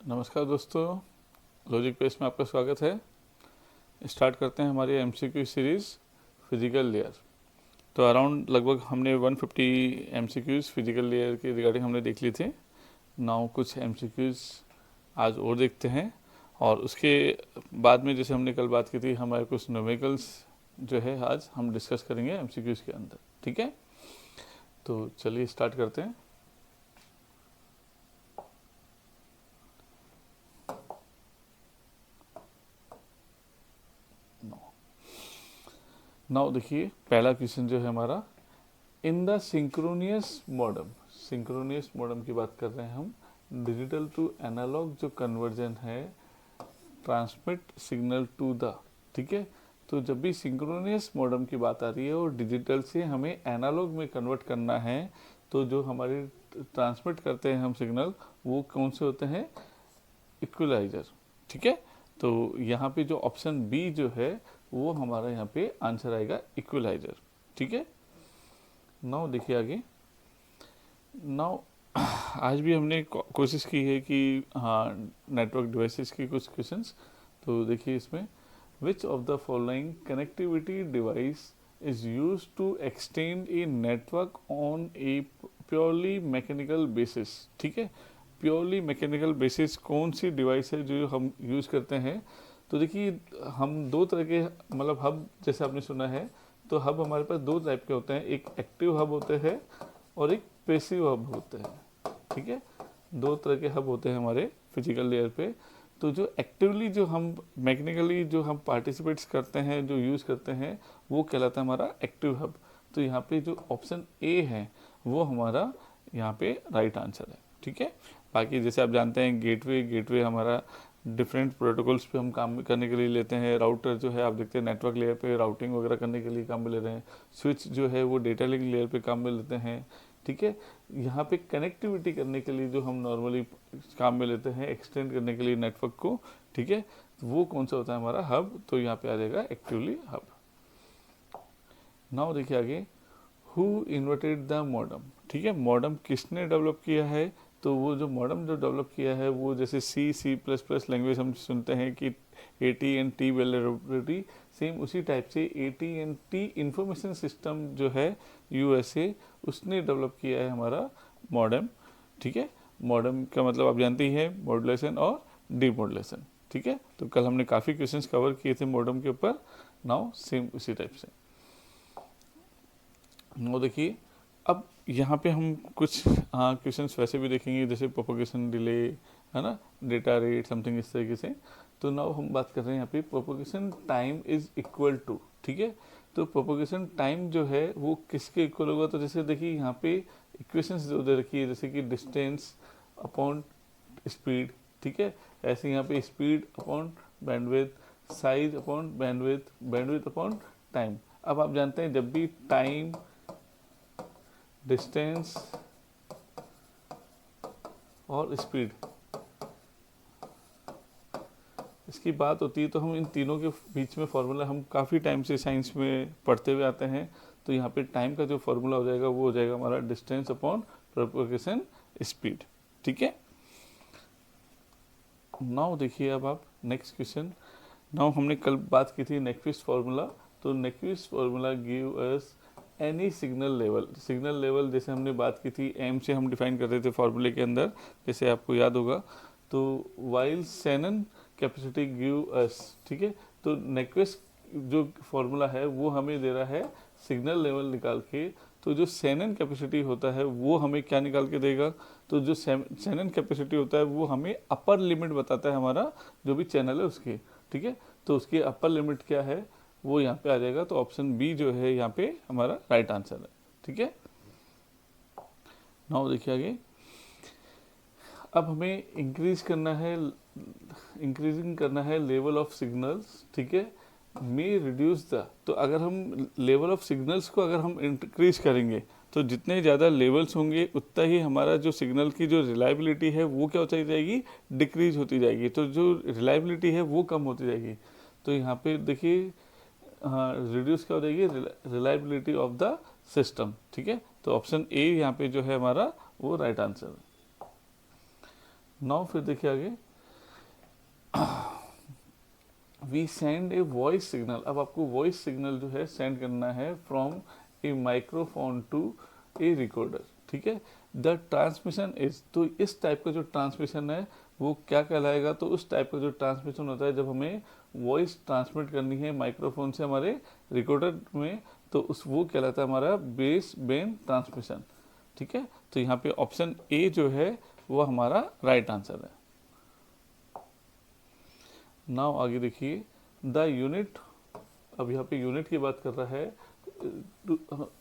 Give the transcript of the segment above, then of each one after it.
नमस्कार दोस्तों, logic pace में आपका स्वागत है। स्टार्ट करते हैं हमारी एमसीक्यू सीरीज़ फिजिकल लेयर। तो अराउंड लगभग हमने 150 एमसीक्यूज़ फिजिकल लेयर के रिगार्डिंग हमने देख ली थी। नाउ कुछ एमसीक्यूज़ आज और देखते हैं, और उसके बाद में जैसे हमने कल बात की थी, हमारे कुछ न्यूमेरिकल्स जो है आज हम डिस्कस करेंगे एमसीक्यूज़ के अंदर। ठीक है, तो चलिए स्टार्ट करते हैं। नाउ देखिए, पहला क्वेश्चन जो है हमारा, इन द सिंक्रोनियस मॉडेम की बात कर रहे हैं हम। डिजिटल टू एनालॉग जो कन्वर्जन है, ट्रांसमिट सिग्नल टू द, ठीक है। तो जब भी सिंक्रोनियस मॉडेम की बात आ रही है और डिजिटल से हमें एनालॉग में कन्वर्ट करना है, तो जो हमारे ट्रांसमिट करते हैं हम सिग्नल, वो कौन से होते हैं? इक्वलाइजर। ठीक है, तो यहाँ पे जो ऑप्शन बी जो है वो हमारा यहाँ पे आंसर आएगा, इक्वलाइजर। ठीक है, नाउ देखिए आगे। नाउ आज भी हमने कोशिश की है कि हाँ, नेटवर्क डिवाइसेस की कुछ क्वेश्चंस। तो देखिए इसमें, which of the following connectivity device is use to extend a network on a purely mechanical basis. ठीक है, प्योरली मैकेनिकल बेसिस कौन सी डिवाइस है जो हम यूज़ करते हैं? तो देखिए, हम दो तरह के, मतलब हब जैसे आपने सुना है, तो हब हमारे पास दो टाइप के होते हैं। एक एक्टिव हब होते हैं और एक पैसिव हब होते हैं। ठीक है, दो तरह के हब होते हैं हमारे फिजिकल लेयर पे। तो जो एक्टिवली जो हम मैकेनिकली जो हम पार्टिसिपेट्स करते हैं, जो यूज़ करते हैं, वो कहलाता है हमारा एक्टिव हब। तो यहाँ पे जो ऑप्शन ए है वो हमारा यहाँ पे राइट आंसर है। ठीक है, बाकी जैसे आप जानते हैं, गेटवे हमारा डिफरेंट प्रोटोकॉल्स पे हम काम करने के लिए लेते हैं। राउटर जो है आप देखते हैं नेटवर्क लेयर पे राउटिंग वगैरह करने के लिए काम में ले रहे हैं। स्विच जो है वो डेटा लिंक लेयर पे काम में लेते हैं। ठीक है, यहाँ पे कनेक्टिविटी करने के लिए जो हम नॉर्मली काम में लेते हैं, एक्सटेंड करने के लिए नेटवर्क को, ठीक है, वो कौन सा होता है हमारा हब? तो यहाँ पे आ जाएगा एक्टिवली हब। नाउ देखिए आगे, हु इन्वेंटेड द मॉडम। ठीक है, मॉडम किसने डेवलप किया है? तो वो जो मॉडम जो डेवलप किया है, वो जैसे C++ लैंग्वेज हम सुनते हैं कि AT&T वेलेबिलिटी, सेम उसी टाइप से AT&T इंफॉर्मेशन सिस्टम जो है USA, उसने डेवलप किया है हमारा मॉडम। ठीक है, मॉडम का मतलब आप जानते ही हैं, मॉड्यूलेशन और डीमॉड्यूलेशन। ठीक है, तो कल हमने काफ़ी क्वेश्चंस कवर किए थे मॉडम के ऊपर। नाउ सेम उसी टाइप से। वो देखिए, अब यहाँ पे हम कुछ क्वेश्चंस वैसे भी देखेंगे, जैसे प्रोपोगेशन डिले, है ना, डेटा रेट, समथिंग इस तरीके से। तो नाउ हम बात कर रहे हैं यहाँ पे propagation time is equal to. ठीक है, तो प्रोपोगेशन टाइम जो है वो किसके इक्वल होगा? तो जैसे देखिए यहाँ पे इक्वेशंस जो दे रखी है, जैसे कि डिस्टेंस अपॉन स्पीड। ठीक है, ऐसे यहाँ पे speed upon bandwidth, size upon bandwidth, bandwidth upon time. अब आप जानते हैं, जब भी टाइम, डिस्टेंस और स्पीड इसकी बात होती है, तो हम इन तीनों के बीच में फॉर्मूला हम काफ़ी टाइम से साइंस में पढ़ते हुए आते हैं। तो यहाँ पे टाइम का जो फॉर्मूला हो जाएगा वो हो जाएगा हमारा डिस्टेंस अपॉन प्रोपोगेशन स्पीड। ठीक है, नाउ देखिए अब आप नेक्स्ट क्वेश्चन। नाउ हमने कल बात की थी नेक्विस्ट फार्मूला। तो Nyquist formula give us any signal level जैसे हमने बात की थी, एम से हम डिफाइन करते थे फार्मूले के अंदर, जैसे आपको याद होगा। तो while Shannon capacity give us, ठीक है, तो नेक्विस्ट जो फार्मूला है वो हमें दे रहा है सिग्नल लेवल निकाल के। तो जो शेनन कैपेसिटी होता है वो हमें क्या निकाल के देगा? तो जो शेनन कैपेसिटी होता है वो हमें अपर लिमिट बताता है हमारा जो भी चैनल है उसकी। ठीक है, तो उसकी अपर लिमिट क्या है वो यहाँ पे आ जाएगा। तो ऑप्शन बी जो है यहाँ पे हमारा राइट आंसर है। ठीक है, नाउ देखिए आगे। अब हमें इंक्रीजिंग करना है लेवल ऑफ सिग्नल्स। ठीक है, मे रिड्यूस द, तो अगर हम लेवल ऑफ सिग्नल्स को अगर हम इंक्रीज करेंगे, तो जितने ज़्यादा लेवल्स होंगे उतना ही हमारा जो सिग्नल की जो रिलायबिलिटी है वो क्या होती जाएगी? डिक्रीज होती जाएगी। तो जो रिलायबिलिटी है वो कम होती जाएगी। तो यहाँ पे देखिए, हाँ, रिड्यूस क्या हो जाएगी? Reliability of the system. ठीक है, तो ऑप्शन ए यहाँ पे जो है हमारा वो राइट आंसर है। नाउ फिर देखिए आगे, we send a voice signal, अब आपको वॉइस सिग्नल जो है सेंड करना है from a microphone to a recorder, ठीक है। द ट्रांसमिशन इज, तो इस टाइप का जो ट्रांसमिशन है वो क्या कहलाएगा, तो उस टाइप का जो ट्रांसमिशन होता है जब हमें वॉइस ट्रांसमिट करनी है माइक्रोफोन से हमारे रिकॉर्डर में, तो उस वो कहलाता है हमारा बेस बैंड ट्रांसमिशन, ठीक है। तो यहाँ पे ऑप्शन ए जो है वो हमारा राइट आंसर है। नाउ आगे देखिए, द यूनिट, अब यहाँ पे यूनिट की बात कर रहा है,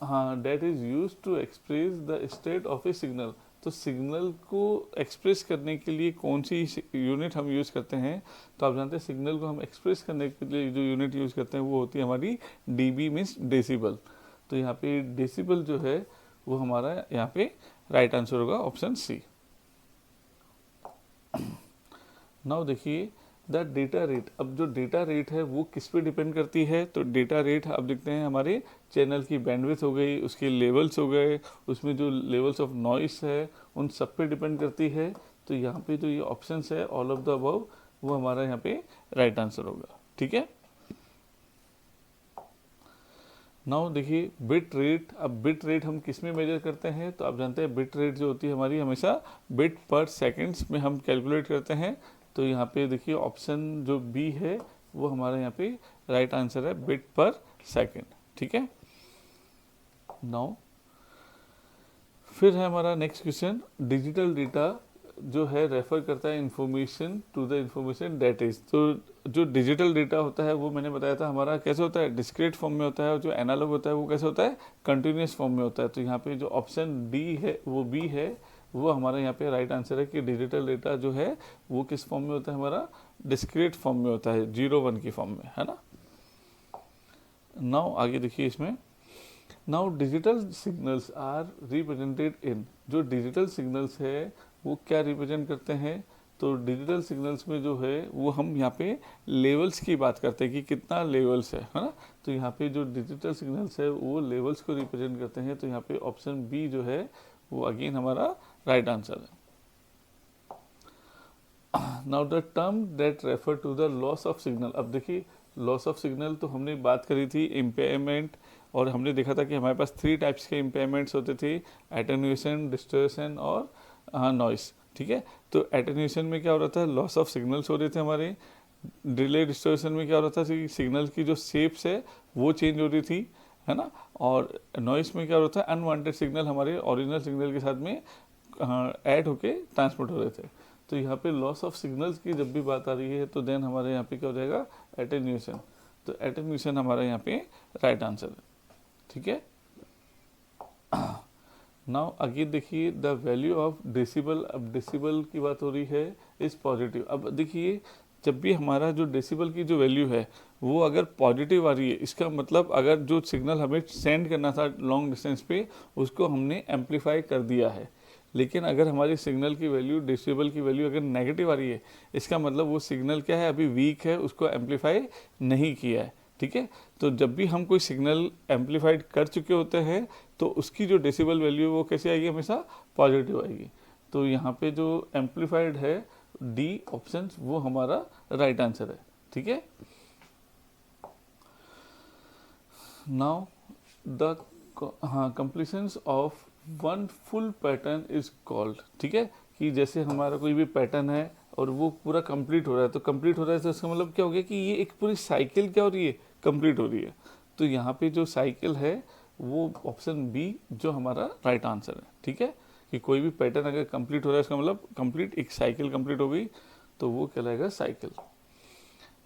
हाँ, data is use to express the state of a signal, तो सिग्नल को एक्सप्रेस करने के लिए कौन सी यूनिट हम यूज़ करते हैं, तो आप जानते हैं सिग्नल को हम एक्सप्रेस करने के लिए जो यूनिट यूज़ करते हैं वो होती है हमारी डीबी मीन्स डेसिबल, तो यहाँ पे डेसिबल जो है वो हमारा यहाँ पे राइट आंसर होगा ऑप्शन सी। नाउ देखिए द डेटा रेट, अब जो डेटा रेट है वो किस पे डिपेंड करती है, तो डेटा रेट अब देखते हैं हमारे चैनल की बैंडविड्थ हो गई, उसके लेवल्स हो गए, उसमें जो लेवल्स ऑफ नॉइस है उन सब पे डिपेंड करती है, तो यहाँ पे जो ये ऑप्शंस है ऑल ऑफ द अबव वो हमारा यहाँ पे राइट आंसर होगा, ठीक है। नाउ देखिए बिट रेट, अब बिट रेट हम किस में मेजर करते हैं, तो आप जानते हैं बिट रेट जो होती है हमारी हमेशा बिट पर सेकेंड्स में हम कैलकुलेट करते हैं, तो यहाँ पे देखिए ऑप्शन जो बी है वो हमारा यहाँ पे राइट आंसर है बिट पर सेकेंड, ठीक है। नाउ फिर है हमारा नेक्स्ट क्वेश्चन, डिजिटल डेटा जो है रेफर करता है information to the information data is, तो जो डिजिटल डेटा होता है वो मैंने बताया था हमारा कैसे होता है डिस्क्रीट फॉर्म में होता है, और जो एनालॉग होता है वो कैसे होता है कंटिन्यूस फॉर्म में होता है, तो यहाँ पे जो ऑप्शन डी है वो बी है वो हमारा यहाँ पे राइट आंसर है कि डिजिटल डेटा जो है वो किस फॉर्म में होता है हमारा डिस्क्रीट फॉर्म में होता है, 0 1 की फॉर्म में, है ना। नाउ आगे देखिए इसमें, now digital signals are represented in, जो डिजिटल सिग्नल्स है वो क्या रिप्रेजेंट करते हैं, तो डिजिटल सिग्नल्स में जो है वो हम यहाँ पे लेवल्स की बात करते हैं कि कितना लेवल्स है ना, तो यहाँ पे जो डिजिटल सिग्नल्स है वो लेवल्स को रिप्रेजेंट करते हैं, तो यहाँ पे ऑप्शन बी जो है वो अगेन हमारा राइट आंसर है। Now the term that refer to the loss of signal, अब देखिए लॉस ऑफ सिग्नल तो हमने बात करी थी इम्पेयरमेंट, और हमने देखा था कि हमारे पास 3 टाइप्स के इम्पेयरमेंट्स होते थे, एटेन्यूएशन, डिस्टॉर्शन और नॉइस, ठीक है। तो एटेन्यूएशन में क्या हो रहा था, लॉस ऑफ सिग्नल्स हो रहे थे हमारे, डिले डिस्टॉर्शन में क्या हो रहा था कि सिग्नल की जो शेप्स है वो चेंज हो रही थी, है ना, और नॉइस में क्या हो रहा था अनवांटेड सिग्नल हमारे ओरिजिनल सिग्नल के साथ में ऐड होके ट्रांसमिट हो रहे थे, तो यहाँ पे लॉस ऑफ सिग्नल्स की जब भी बात आ रही है तो देन हमारे यहाँ पे क्या हो जाएगा एटेन्यूएशन, तो एटेन्यूएशन हमारा यहाँ पे राइट आंसर है, ठीक है। नाउ अगेन देखिए द वैल्यू ऑफ डेसिबल, अब डेसिबल की बात हो रही है इज पॉजिटिव, अब देखिए जब भी हमारा जो डेसिबल की जो वैल्यू है वो अगर पॉजिटिव आ रही है, इसका मतलब अगर जो सिग्नल हमें सेंड करना था लॉन्ग डिस्टेंस पे उसको हमने एम्पलीफाई कर दिया है, लेकिन अगर हमारी सिग्नल की वैल्यू डेसिबल की वैल्यू अगर नेगेटिव आ रही है इसका मतलब वो सिग्नल क्या है अभी वीक है, उसको एम्पलीफाई नहीं किया है, ठीक है। तो जब भी हम कोई सिग्नल एम्पलीफाइड कर चुके होते हैं तो उसकी जो डेसिबल वैल्यू वो कैसे आएगी, हमेशा पॉजिटिव आएगी, तो यहाँ पे जो एम्पलीफाइड है डी ऑप्शन वो हमारा राइट आंसर है, ठीक है। Now the completion of one full pattern is called, ठीक है, कि जैसे हमारा कोई भी पैटर्न है और वो पूरा कंप्लीट हो रहा है, तो कंप्लीट हो रहा है तो इसका मतलब क्या हो गया कि ये एक पूरी साइकिल क्या हो रही है कंप्लीट हो रही है, तो यहाँ पे जो साइकिल है वो ऑप्शन बी जो हमारा राइट आंसर है, ठीक है, कि कोई भी पैटर्न अगर कंप्लीट हो रहा है इसका मतलब कंप्लीट एक साइकिल कंप्लीट हो गई तो वो कहलाएगा साइकिल।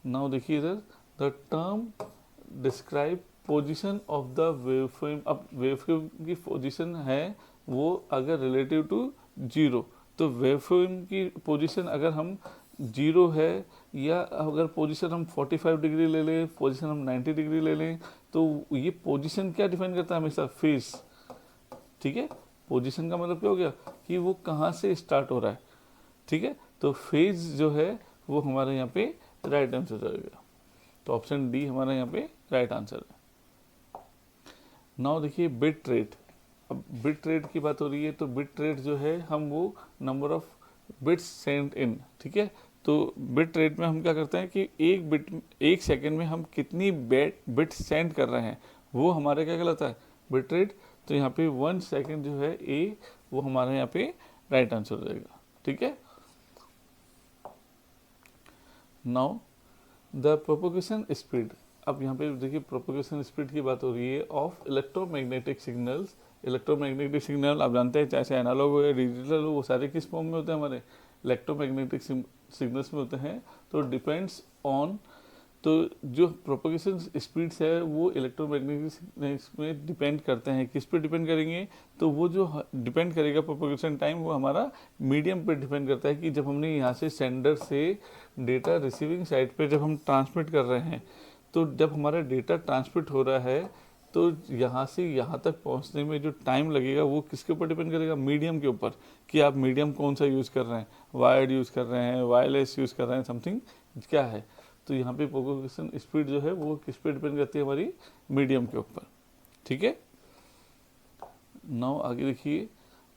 नाउ देखिए इधर the term describe position of the wavefront, अब वेवफ्रेम की पोजीशन है वो अगर रिलेटिव टू 0, तो वेवफ्रेम की पोजीशन अगर हम 0 है या अगर पोजीशन हम 45 डिग्री ले लें, पोजीशन हम 90 डिग्री ले लें, तो ये पोजीशन क्या डिफाइन करता है हमेशा फेस, ठीक है, पोजीशन का मतलब क्या हो गया कि वो कहाँ से स्टार्ट हो रहा है, ठीक है, तो फेज जो है वो हमारे यहाँ पे राइट आंसर रहेगा, तो ऑप्शन डी हमारा यहाँ पे राइट आंसर है। नाउ देखिए बिट रेट, अब बिट रेट की बात हो रही है, तो बिट रेट जो है हम वो number of bits send in, ठीक है, तो बिट रेट में हम क्या करते हैं कि एक सेकंड में हम कितनी बिट सेंड कर रहे हैं वो हमारे क्या कहलाता है, बिट रेट। तो यहाँ पे 1 सेकंड जो है ए, वो हमारे यहाँ पे राइट आंसर हो जाएगा। ठीक है, नाउ द प्रोपोगेशन स्पीड। अब यहाँ पे देखिए प्रोपोगेशन स्पीड की बात हो रही है of electromagnetic signals. Electromagnetic signal आप जानते हैं, चाहे एनालॉग हो या डिजिटल हो, वो सारे किस फॉर्म में होते हैं, हमारे इलेक्ट्रोमैग्नेटिक सिग्नल्स में होते हैं। तो डिपेंड्स ऑन, तो जो प्रोपोगेशन स्पीड्स है वो इलेक्ट्रोमैग्नेटिक सिग्नल्स में डिपेंड करते हैं। किस पे डिपेंड करेंगे, तो वो जो डिपेंड करेगा प्रोपोगेशन टाइम, वो हमारा मीडियम पे डिपेंड करता है कि जब हमने यहाँ से सेंडर से डेटा रिसीविंग साइड पे जब हम ट्रांसमिट कर रहे हैं, तो जब हमारा डेटा ट्रांसमिट हो रहा है तो यहाँ से यहाँ तक पहुँचने में जो टाइम लगेगा वो किसके ऊपर डिपेंड करेगा, मीडियम के ऊपर, कि आप मीडियम कौन सा यूज़ कर रहे हैं, वायर्ड यूज़ कर रहे हैं, वायरलेस यूज़ कर रहे हैं, समथिंग क्या है। तो यहाँ पे प्रोपोगेशन स्पीड जो है वो किस पे डिपेंड करती है, हमारी मीडियम के ऊपर। ठीक है, नाउ आगे देखिए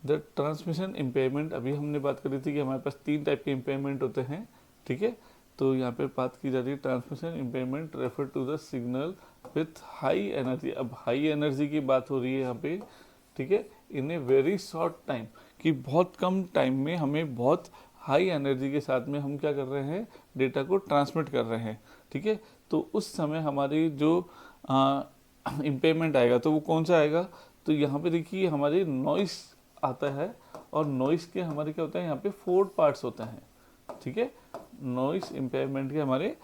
द ट्रांसमिशन इम्पेयरमेंट। अभी हमने बात करी थी कि हमारे पास 3 टाइप के इम्पेयरमेंट होते हैं। ठीक है, तो यहाँ पे बात की जा रही है transmission impairment refer to the signal with high energy. अब हाई एनर्जी की बात हो रही है यहाँ पे। ठीक है, in a very short time, कि बहुत कम टाइम में हमें बहुत हाई एनर्जी के साथ में हम क्या कर रहे हैं, डेटा को ट्रांसमिट कर रहे हैं। ठीक है, तो उस समय हमारी जो इम्पेयरमेंट आएगा तो वो कौन सा आएगा, तो यहाँ पे देखिए हमारे नॉइस आता है, और नॉइस के हमारे क्या होता है, यहाँ पे 4 पार्ट्स होते हैं। ठीक है, नॉइस इम्पेयरमेंट के हमारे